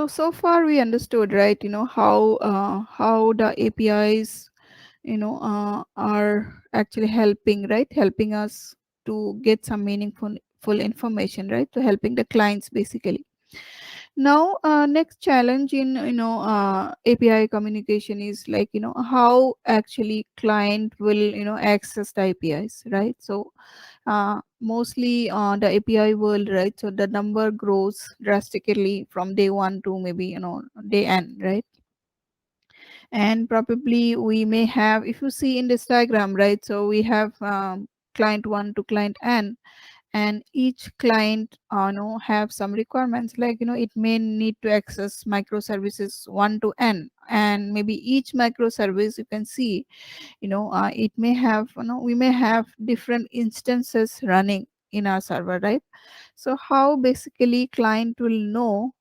So far we understood, right? How the APIs, are actually helping, right? Helping us to get some meaningful full information, right? To helping the clients basically. Now, next challenge in API communication is like how actually client will access the APIs, right? So mostly the API world, right? So the number grows drastically from day one to maybe day n, right? And probably we may have, if you see in this diagram, right? So we have client 1 to client n, and each client have some requirements, like it may need to access microservices 1 to n, and maybe each microservice you can see it may have we may have different instances running in our server, right? So how basically client will know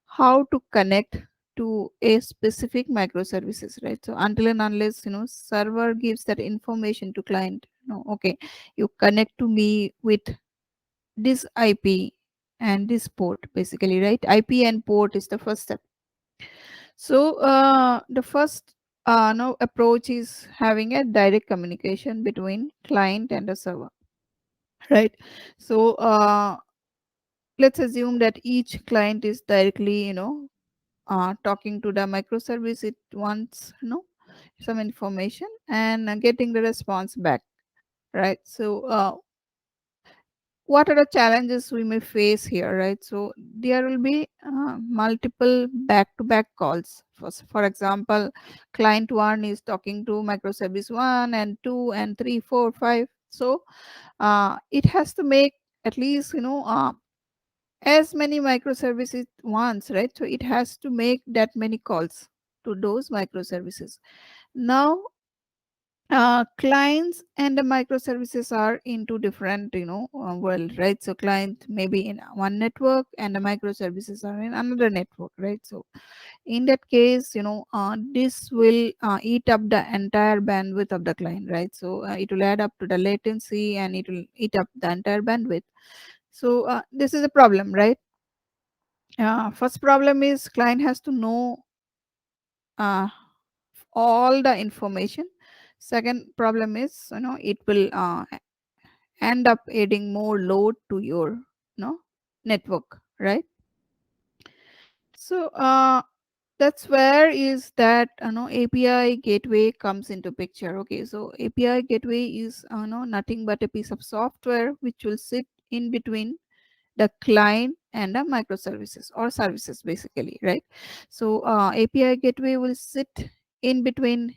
how to connect to a specific microservices, right? So until and unless server gives that information to client, okay, you connect to me with this IP and this port basically, right? IP and port is the first step. So the first no approach is having a direct communication between client and the server, right? So let's assume that each client is directly talking to the microservice. It wants some information and getting the response back, right? So what are the challenges we may face here, right? So there will be multiple back-to-back calls. For example, client 1 is talking to microservice 1 and 2 and 3 4 5. So it has to make at least as many microservices once, right? So it has to make that many calls to those microservices. Now clients and the microservices are into different world, right? So client may be in one network and the microservices are in another network, right? So in that case this will eat up the entire bandwidth of the client, right? So it will add up to the latency and it will eat up the entire bandwidth. So this is a problem, right? First problem is client has to know uh, all the information. Second problem is it will end up adding more load to your network, right? So that's where is that API gateway comes into picture. Okay, so API gateway is nothing but a piece of software which will sit in between the client and the microservices or services basically, right? So API gateway will sit in between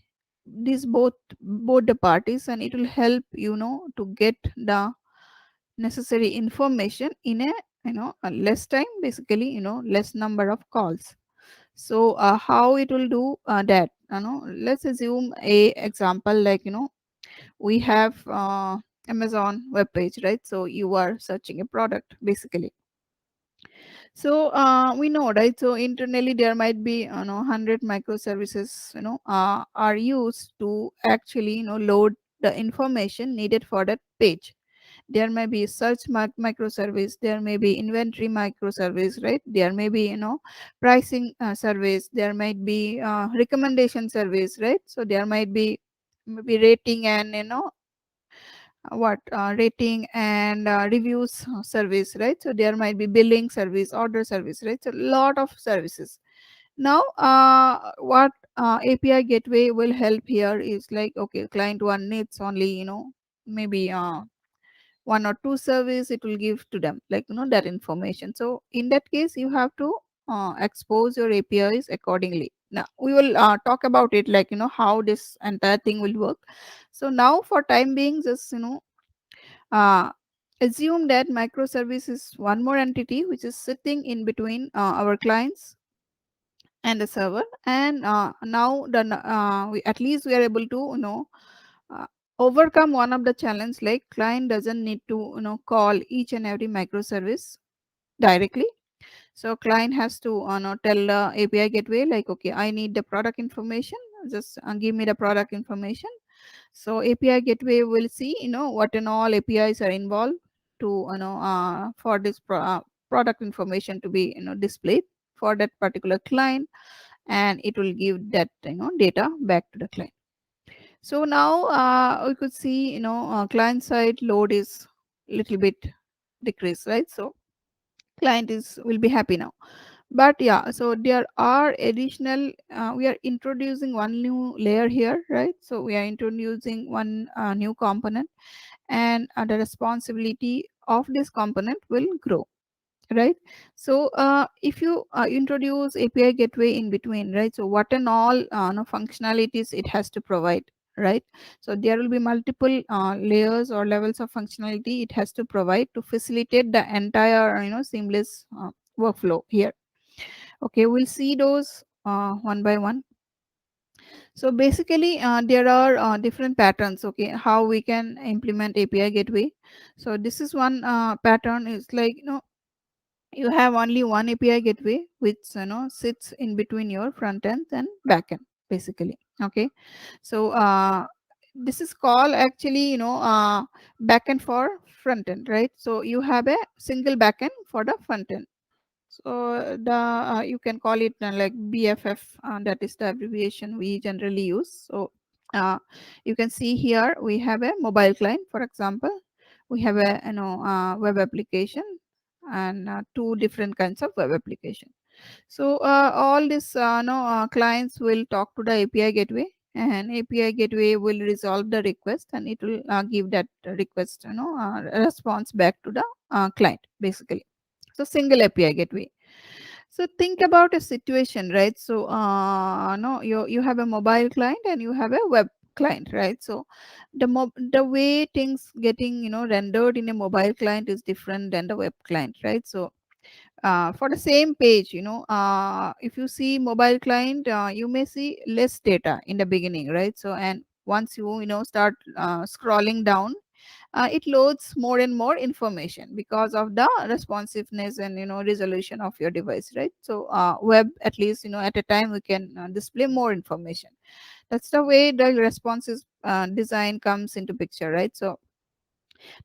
these both the parties, and it will help to get the necessary information in a a less time, basically less number of calls. So how it will do that, let's assume a example, like we have Amazon web page, right? So you are searching a product basically. So we know, right? So internally there might be 100 microservices are used to actually load the information needed for that page. There may be search microservice, there may be inventory microservice, right? There may be pricing service, there might be recommendation service, right? So there might be maybe rating and what rating and reviews service, right? So there might be billing service, order service, right? So lot of services. Now what API gateway will help here is like, okay, client 1 needs only maybe one or two service, it will give to them, like that information. So in that case you have to expose your APIs accordingly. Now we will talk about it, like how this entire thing will work. So now for time being, just uh, assume that microservice is one more entity which is sitting in between our clients and the server. And now we at least we are able to uh, overcome one of the challenge, like client doesn't need to call each and every microservice directly. So client has to tell the API gateway, like, okay, I need the product information, just give me the product information. So API gateway will see what and all APIs are involved to for this product information to be displayed for that particular client, and it will give that data back to the client. So now we could see client side load is little bit decreased, right? So client is will be happy now. But yeah, so there are additional we are introducing one new layer here, right? So we are introducing one new component, and the responsibility of this component will grow, right? So if you introduce API gateway in between, right, so what and all no functionalities it has to provide, right? So there will be multiple layers or levels of functionality it has to provide to facilitate the entire seamless workflow here. Okay, we'll see those one by one. So basically there are different patterns, okay, how we can implement API gateway. So this is one pattern is like you have only one API gateway which sits in between your front end and back end basically. Okay, so this is called actually back end for front end, right? So you have a single back end for the front end. So the you can call it like BFF, that is the abbreviation we generally use. So uh, you can see here we have a mobile client, for example. We have a web application, and two different kinds of web application. So all these clients will talk to the API gateway, and API gateway will resolve the request, and it will give that request response back to the client basically. So single API gateway. So think about a situation, right? So no, you have a mobile client and you have a web client, right? So the way things getting rendered in a mobile client is different than the web client, right? So for the same page, if you see mobile client, you may see less data in the beginning, right? So and once you start scrolling down, it loads more and more information because of the responsiveness and resolution of your device, right? So web, at least at a time we can display more information. That's the way the responsive design comes into picture, right? So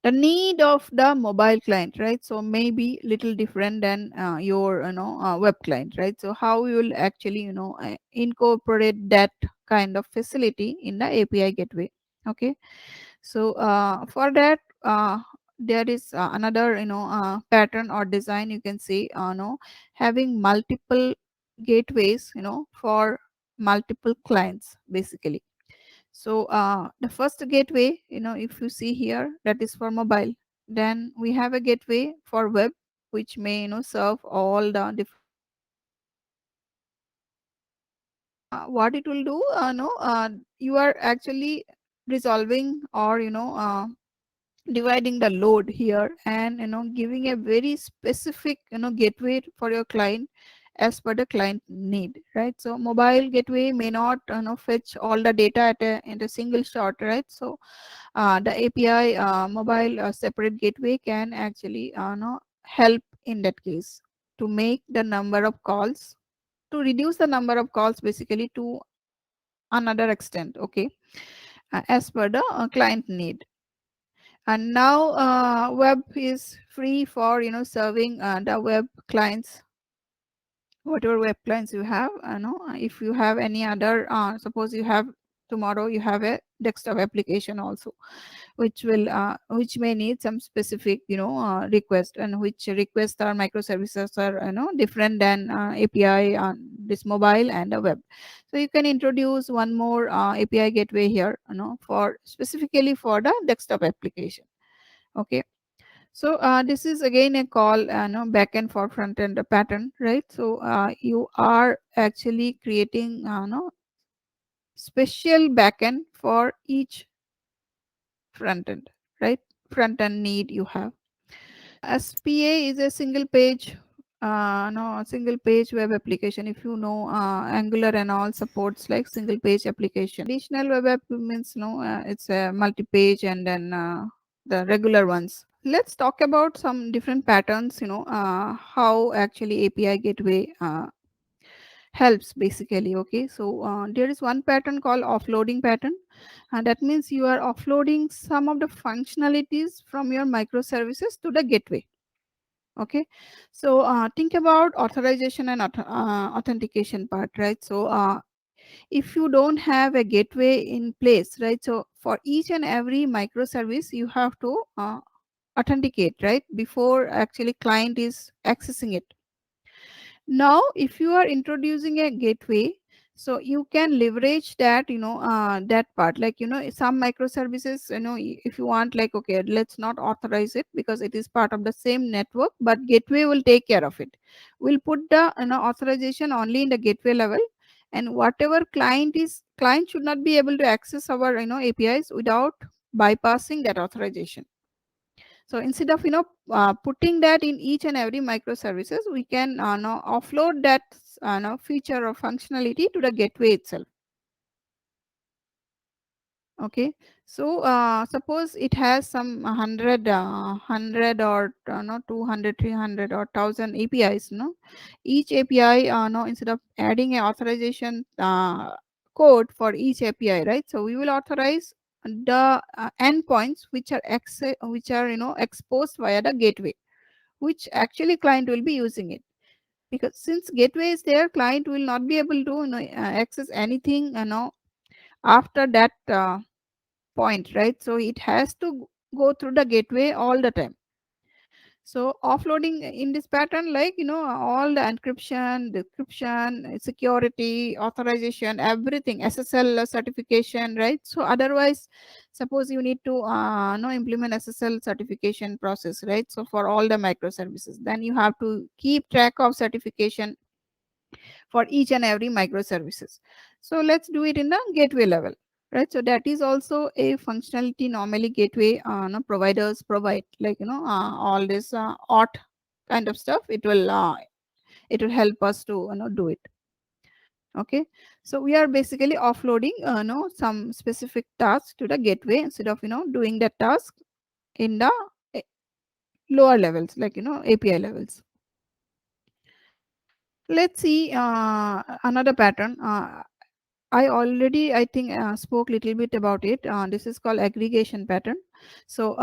the need of the mobile client, right, so maybe little different than your web client, right? So how you will actually incorporate that kind of facility in the API gateway. Okay, so for that there is another pattern or design, you can see having multiple gateways for multiple clients basically. So the first gateway, if you see here, that is for mobile. Then we have a gateway for web, which may serve all the different clients. So what it will do, no, you are actually resolving or dividing the load here, and giving a very specific gateway for your client as per the client need, right? So mobile gateway may not fetch all the data in a single shot, right? So the API mobile separate gateway can actually help in that case to make the number of calls, to reduce the number of calls basically to another extent. Okay, as per the client need. And now web is free for serving the web clients, whatever web clients you have. If you have any other suppose you have tomorrow you have a desktop application also, which may need some specific request, and which requests are microservices are different than API on this mobile and a web. So you can introduce one more API gateway here for specifically for the desktop application. Okay, so this is again a call no backend for front end pattern, right? So you are actually creating no special backend for each front end, right? Front end need you have. SPA is a single page no single page web application. If you know Angular and all supports like single page application. Additional web app means no it's a multi-page, and then the regular ones. Let's talk about some different patterns, how actually API gateway helps basically. Okay, so there is one pattern called offloading pattern, and that means you are offloading some of the functionalities from your microservices to the gateway. Okay, so think about authorization and authentication part, right? So if you don't have a gateway in place, right, so for each and every microservice you have to authenticate, right, before actually client is accessing it. Now if you are introducing a gateway, so you can leverage that, that part, like, some microservices, if you want, like, okay, let's not authorize it because it is part of the same network, but gateway will take care of it. We'll put the, authorization only in the gateway level, and whatever client should not be able to access our, APIs without bypassing that authorization. So instead of, putting that in each and every microservices, we can now offload that feature or functionality to the gateway itself. Okay, so suppose it has some 100 or 200, 300 or 1000 APIs. Each API, no, instead of adding a authorization code for each API, right? So we will authorize the endpoints which are, exposed via the gateway, which actually client will be using it. Because since gateway is there, client will not be able to, access anything, after that point, right? So it has to go through the gateway all the time. So offloading in this pattern, like, all the encryption, decryption, security, authorization, everything, SSL certification, right? So otherwise, suppose you need to implement SSL certification process, right? So for all the microservices, then you have to keep track of certification for each and every microservices. So let's do it in the gateway level, right? So that is also a functionality normally gateway providers provide, like, all this auth kind of stuff. It will help us to, do it. Okay, so we are basically offloading some specific task to the gateway instead of, doing that task in the eh, lower levels, like, API levels. Let's see another pattern. I already, I think, spoke little bit about it. This is called aggregation pattern. So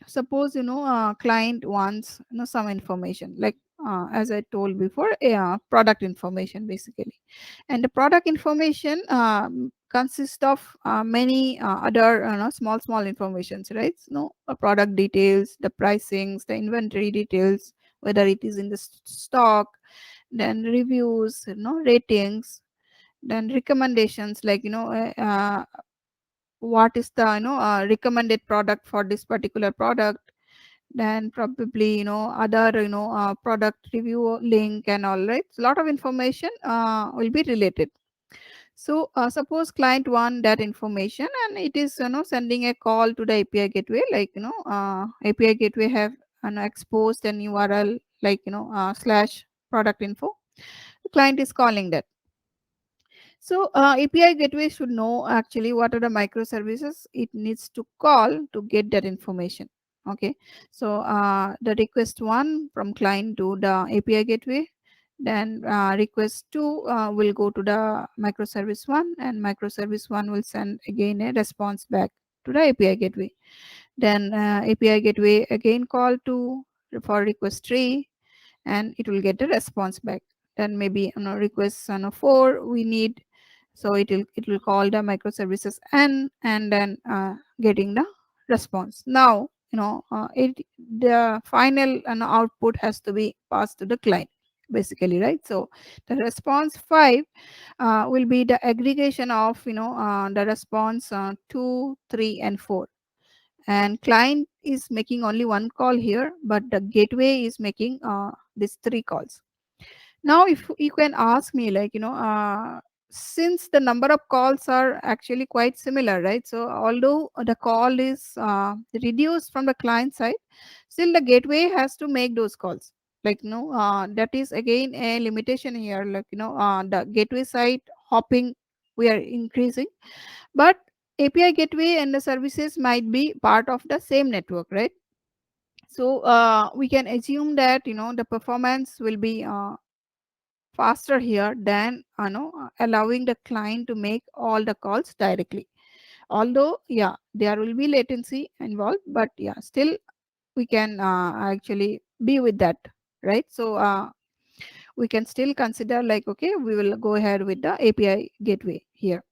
suppose, client wants, some information, like, as I told before, product information basically, and the product information consists of many other, small informations, right? Product details, the pricings, the inventory details, whether it is in the stock, then reviews, ratings, then recommendations, like, what is the, recommended product for this particular product, then probably, other, product review link and all, right? A lot of information will be related. So suppose client want that information, and it is, sending a call to the API gateway, like, API gateway have exposed an URL, like, slash product info. The client is calling that. So API gateway should know actually what are the microservices it needs to call to get that information. Okay, so the request one from client to the API gateway, then request two will go to the microservice one, and microservice one will send again a response back to the API gateway. Then API gateway again call to for request three, and it will get a response back. Then maybe, request 4 we need, so it will call the microservices and then getting the response. Now, the final output has to be passed to the client basically, right? So the response 5 will be the aggregation of, the response 2, 3 and 4, and client is making only one call here, but the gateway is making these 3 calls. Now if you can ask me, like, since the number of calls are actually quite similar, right? So although the call is reduced from the client side, still the gateway has to make those calls, like, that is again a limitation here, like, the gateway side hopping we are increasing, but API gateway and the services might be part of the same network, right? So we can assume that, the performance will be faster here than, allowing the client to make all the calls directly. Although, yeah, there will be latency involved, but yeah, still we can actually be with that, right? So we can still consider like, okay, we will go ahead with the API gateway here.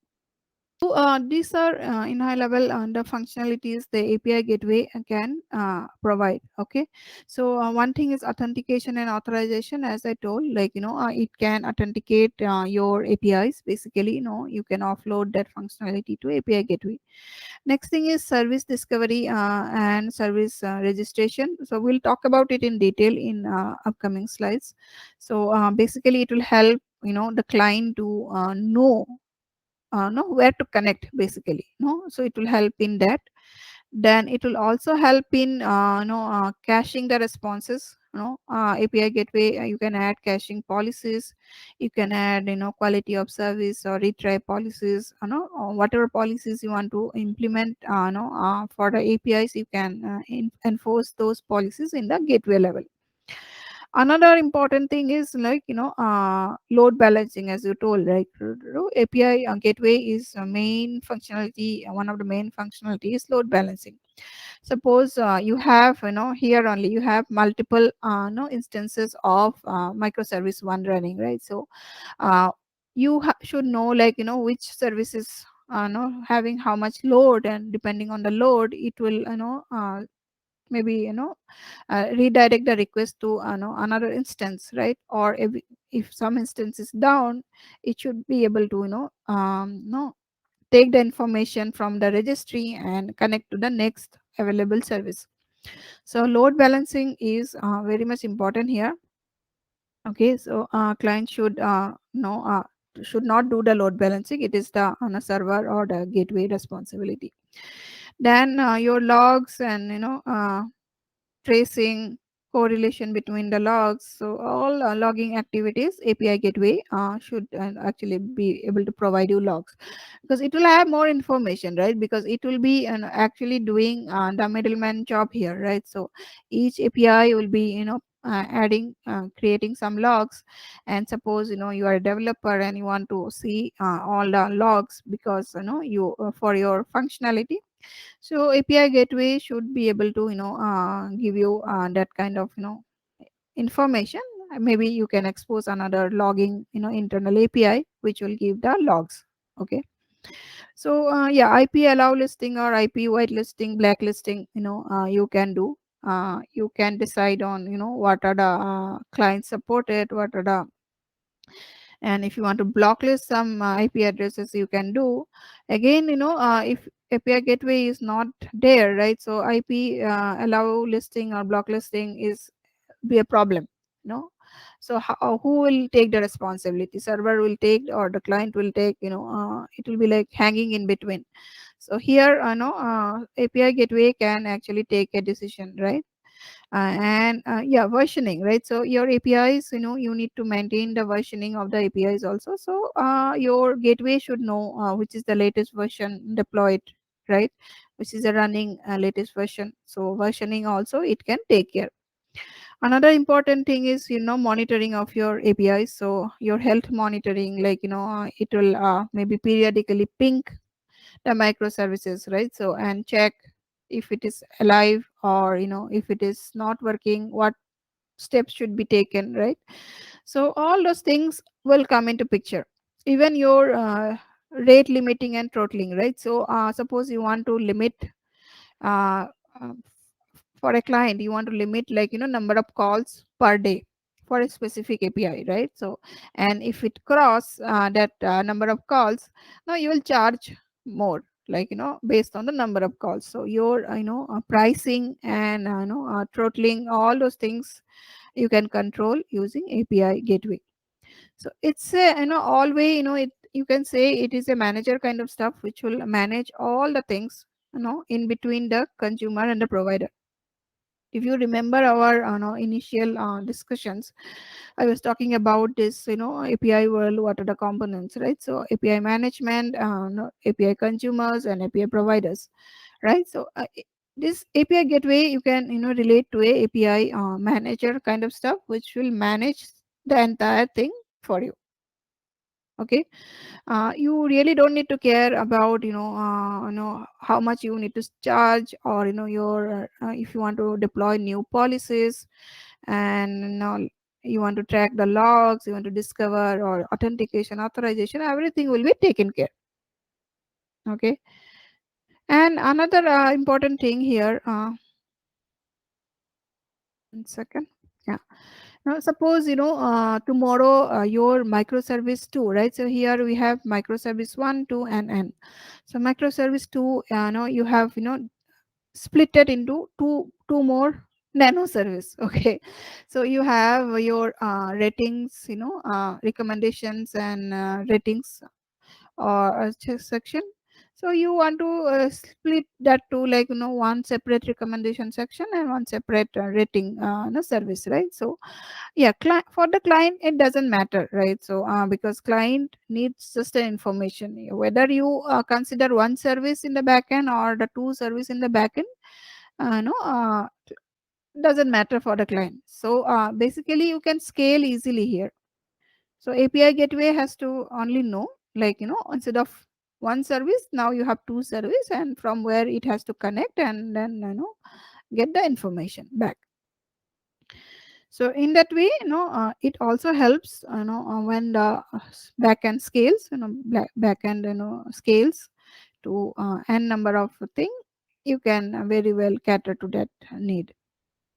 So these are in high level the functionalities the API gateway can provide. Okay, so one thing is authentication and authorization. As I told, like, it can authenticate your APIs. Basically, you can offload that functionality to API gateway. Next thing is service discovery and service registration. So we'll talk about it in detail in upcoming slides. So basically, it will help the client to know where to connect, basically, so it will help in that. Then it will also help in caching the responses. API gateway, you can add caching policies, you can add quality of service or retry policies, or whatever policies you want to implement for the APIs, you can enforce those policies in the gateway level. Another important thing is like load balancing, as you told, right? API gateway is a main functionality. One of the main functionality is load balancing. Suppose you have here only you have multiple no instances of microservice one running, right? So uh, you should know, like, which services having how much load, and depending on the load it will maybe redirect the request to another instance, right? Or if some instance is down, it should be able to take the information from the registry and connect to the next available service. So load balancing is very much important here. Okay, so client should not do the load balancing. It is the on a server or the gateway responsibility. Then your logs and tracing, correlation between the logs. So all logging activities, API gateway should actually be able to provide you logs, because it will have more information, right? Because it will be actually doing the middleman job here, right? So each API will be adding creating some logs. And suppose you are a developer and you want to see all the logs, because you for your functionality. So API gateway should be able to give you that kind of information. Maybe you can expose another logging internal API which will give the logs. Okay. So yeah, IP allow listing or IP whitelisting, blacklisting, you can do. You can decide on what are the clients supported, what are the, and if you want to blocklist some IP addresses, you can do. Again, if API gateway is not there, right? So IP allow listing or blocklisting is be a problem. So who will take the responsibility? Server will take, or the client will take? It will be like hanging in between. So here, API gateway can actually take a decision, right? And yeah, versioning, right? So your APIs, you need to maintain the versioning of the APIs also. So your gateway should know which is the latest version deployed, right? Which is the running latest version. So versioning also it can take care. Another important thing is monitoring of your APIs. So your health monitoring, like it will maybe periodically ping the microservices, right? So and check if it is alive, or if it is not working, what steps should be taken, right? So all those things will come into picture. Even your rate limiting and throttling, right? So suppose you want to limit uh, uh, for a client, you want to limit, like number of calls per day for a specific API, right? So and if it cross that number of calls, now you will charge more, like based on the number of calls. So your pricing and throttling, all those things you can control using API gateway. So it's a all way, it, you can say it is a manager kind of stuff which will manage all the things in between the consumer and the provider. If you remember our initial discussions, I was talking about this API world, what are the components, right? So API management, API consumers and API providers, right? So this API gateway you can relate to a API manager kind of stuff which will manage the entire thing for you. Okay. You really don't need to care about how much you need to charge, or your if you want to deploy new policies, and now you want to track the logs, you want to discover or authentication, authorization, everything will be taken care. Okay. And another important thing here, 1 second. Yeah. Now, suppose tomorrow your microservice 2, right? So here we have microservice 1, 2, and n. So microservice 2, you have split it into two more nano service. Okay. So you have your ratings, recommendations and ratings or section. So you want to split that to, like, one separate recommendation section and one separate rating service, right? So yeah, for the client it doesn't matter, right? So because client needs just the information, whether you consider one service in the backend or the two service in the backend, no doesn't matter for the client. So basically you can scale easily here. So API gateway has to only know, like, instead of one service, now you have two service, and from where it has to connect and then get the information back. So in that way, it also helps, when the backend scales, backend scales to n number of thing, you can very well cater to that need.